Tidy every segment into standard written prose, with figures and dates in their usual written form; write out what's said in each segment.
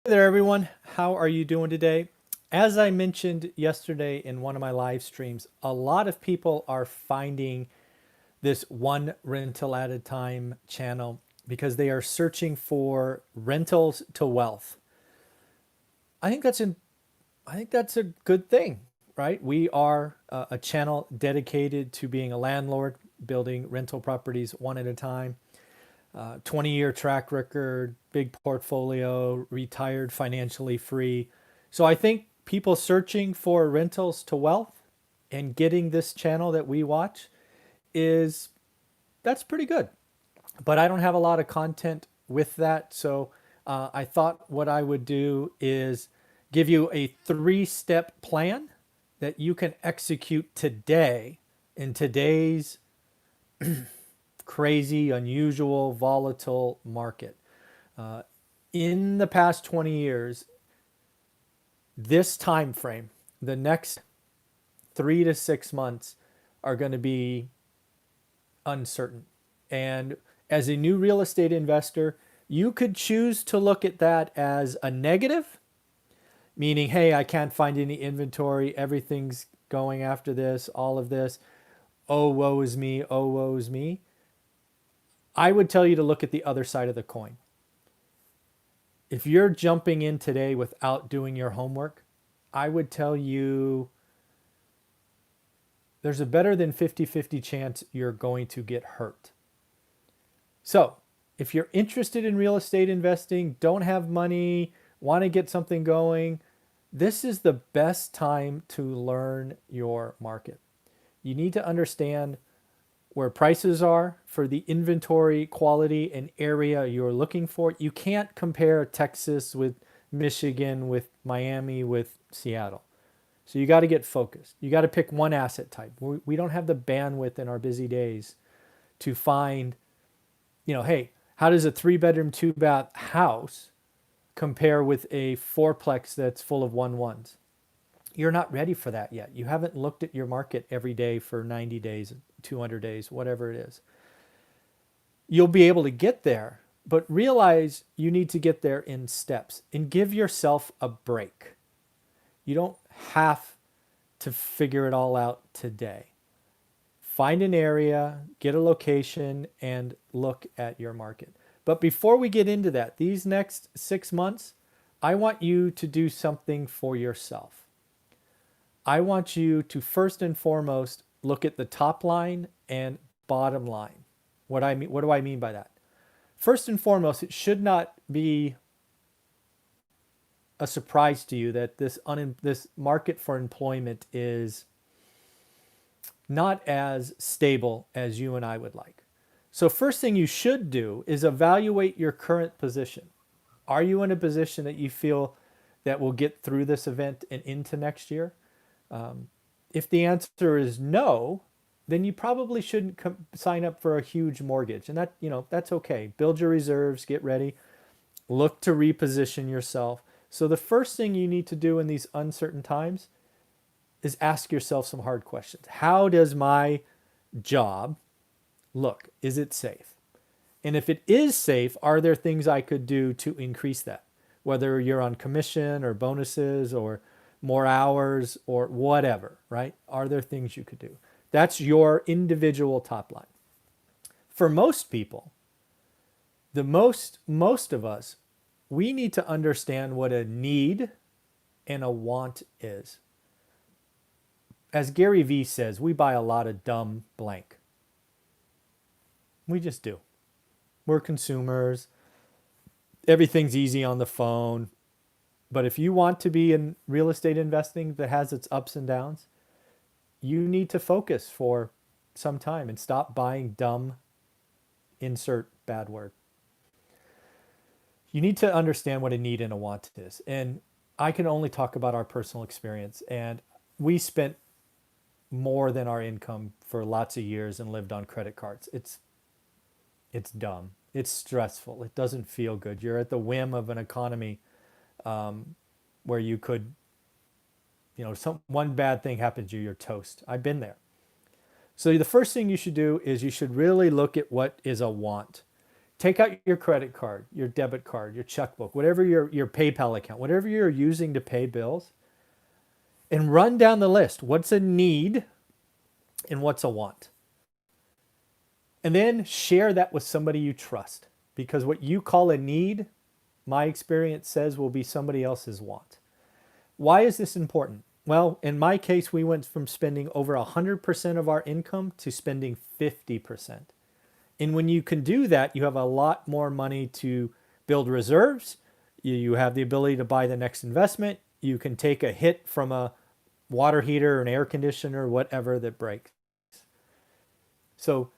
Hey there, everyone. How are you doing today? As I mentioned yesterday in one of my live streams, a lot of people are finding this one rental at a time channel because they are searching for rentals to wealth. I think that's an I think that's a good thing, right? We are a channel dedicated to being a landlord, building rental properties one at a time. 20-year track record, big portfolio, retired financially free. So I think people searching for rentals to wealth and getting this channel that we watch is that's pretty good. But I don't have a lot of content with that. So I thought what I would do is give you a 3-step plan that you can execute today in today's crazy, unusual, volatile market. Uh, in the past 20 years, this time frame, the next 3 to 6 months, are going to be uncertain. And as a new real estate investor, you could choose to look at that as a negative, meaning, hey, I can't find any inventory, everything's going after this, all of this. Oh, woe is me, oh, woe is me. I would tell you to look at the other side of the coin. If you're jumping in today without doing your homework, I would tell you there's a better than 50-50 chance you're going to get hurt. So, if you're interested in real estate investing, don't have money, want to get something going, this is the best time to learn your market. You need to understand where prices are for the inventory quality and area you're looking for. You can't compare Texas with Michigan, with Miami, with Seattle. So you got to get focused. You got to pick one asset type. We don't have the bandwidth in our busy days to find, hey, how does a 3 bedroom, 2 bath house compare with a fourplex that's full of one ones? You're not ready for that yet. You haven't looked at your market every day for 90 days, 200 days, whatever it is. You'll be able to get there, but realize you need to get there in steps and give yourself a break. You don't have to figure it all out today. Find an area, get a location, and look at your market. But before we get into that, these next 6 months, I want you to do something for yourself. I want you to first and foremost look at the top line and bottom line. What do I mean by that? First and foremost, it should not be a surprise to you that this market for employment is not as stable as you and I would like. So first thing you should do is evaluate your current position. Are you in a position that you feel that will get through this event and into next year? If the answer is no, then you probably shouldn't sign up for a huge mortgage, and that's okay. Build your reserves, get ready, look to reposition yourself. So the first thing you need to do in these uncertain times is ask yourself some hard questions. How does my job look? Is it safe? And if it is safe, are there things I could do to increase that? Whether you're on commission or bonuses or more hours or whatever, right? Are there things you could do? That's your individual top line. For most people, the most of us, we need to understand what a need and a want is. As Gary Vee says, we buy a lot of dumb blank. We just do. We're consumers. Everything's easy on the phone. But if you want to be in real estate investing that has its ups and downs, you need to focus for some time and stop buying dumb, insert bad word. You need to understand what a need and a want is. And I can only talk about our personal experience. And we spent more than our income for lots of years and lived on credit cards. It's dumb. It's stressful. It doesn't feel good. You're at the whim of an economy where you could, one bad thing happens to you, you're toast. I've been there. So the first thing you should do is you should really look at what is a want. Take out your credit card, your debit card, your checkbook, whatever your PayPal account, whatever you're using to pay bills, and run down the list. What's a need and what's a want? And then share that with somebody you trust, because what you call a need, my experience says, will be somebody else's want. Why is this important? Well, in my case, we went from spending over 100% of our income to spending 50%. And when you can do that, you have a lot more money to build reserves. You have the ability to buy the next investment. You can take a hit from a water heater, an air conditioner, whatever that breaks. So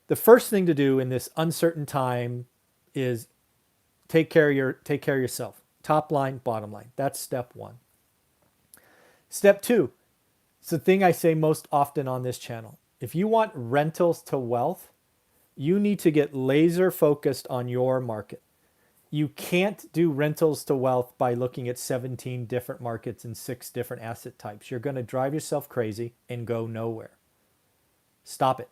the first thing to do in this uncertain time is take care of yourself. Top line, bottom line. That's step one. Step two, it's the thing I say most often on this channel. If you want rentals to wealth, you need to get laser focused on your market. You can't do rentals to wealth by looking at 17 different markets and 6 different asset types. You're going to drive yourself crazy and go nowhere. Stop it.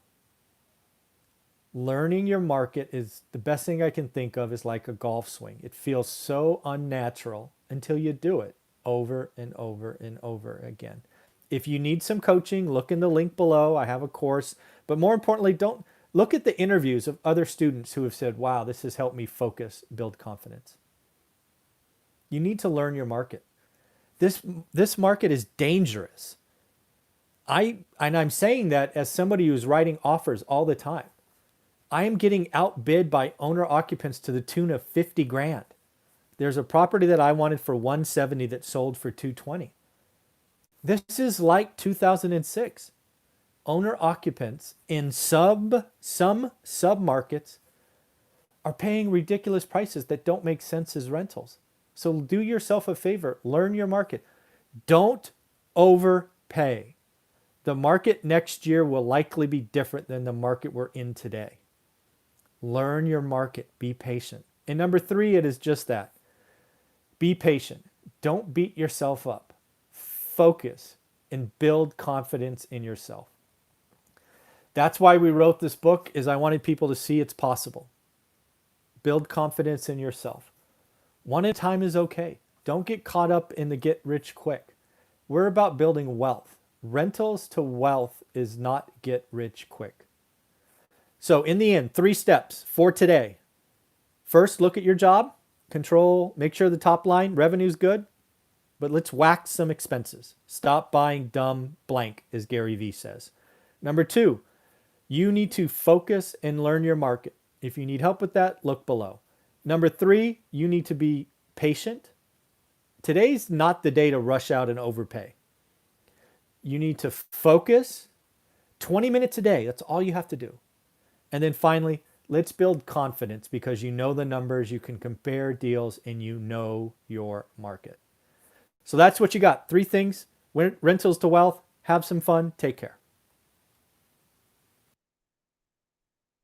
Learning your market is the best thing I can think of, is like a golf swing. It feels so unnatural until you do it over and over and over again. If you need some coaching, look in the link below. I have a course, but more importantly, don't look at the interviews of other students who have said, wow, this has helped me focus, build confidence. You need to learn your market. This market is dangerous. I'm saying that as somebody who's writing offers all the time. I am getting outbid by owner occupants to the tune of 50 grand. There's a property that I wanted for 170 that sold for 220. This is like 2006. Owner occupants in some sub-markets are paying ridiculous prices that don't make sense as rentals. So do yourself a favor, learn your market. Don't overpay. The market next year will likely be different than the market we're in today. Learn your market, be patient. And number 3, it is just that. Be patient. Don't beat yourself up. Focus and build confidence in yourself. That's why we wrote this book, is I wanted people to see it's possible. Build confidence in yourself. One at a time is okay. Don't get caught up in the get rich quick. We're about building wealth. Rentals to wealth is not get rich quick. So in the end, 3 steps for today. First, look at your job, control, make sure the top line revenue is good, but let's whack some expenses. Stop buying dumb blank, as Gary Vee says. Number 2, you need to focus and learn your market. If you need help with that, look below. Number 3, you need to be patient. Today's not the day to rush out and overpay. You need to focus 20 minutes a day. That's all you have to do. And then finally, let's build confidence, because you know the numbers, you can compare deals, and you know your market. So that's what you got. 3 things. Rentals to wealth. Have some fun. Take care.